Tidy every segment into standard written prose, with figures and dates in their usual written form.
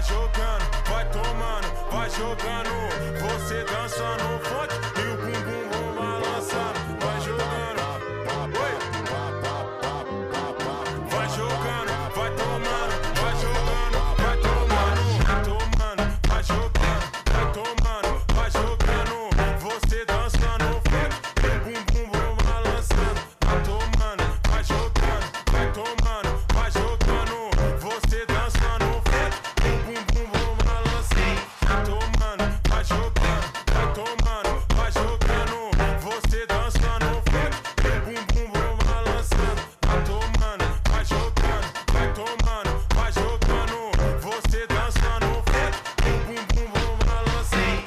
jogando, vai tomando, vai jogando. Você dança no funk e o bumbum vão balançando. Vai jogando, oi. Vai jogando, vai tomando, vai jogando, vai tomando, vai tomando, vai jogando, vai tomando, vai jogando. Você dança no funk e o bumbum vão balançando. Vai tomando, vai jogando, vai tomando, vai jogando. Você dança no funk e o bumbum vão balançando. Vai tomando, vai jogando, vai tomando, vai jogando. Você dança no funk e o bumbum vão balançando. Vai tomando, vai jogando, vai tomando, vai jogando. Você dança no funk e o bumbum vão balançando.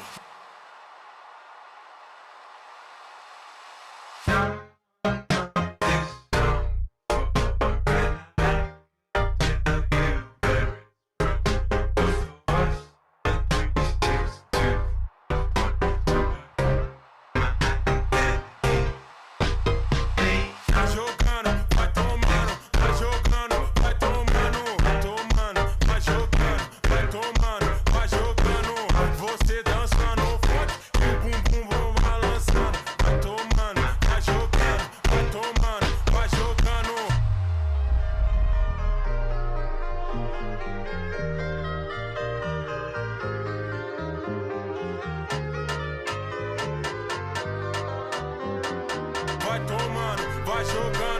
Vai jogando, vai tomando, vai jogando, vai tomando, vai tomando, vai jogando, vai tomando, vai jogando. Você dança no funk e o bumbum vão balançando. Vai tomando, vai jogando, vai tomando, vai jogando. Vai tomando, vai jogando.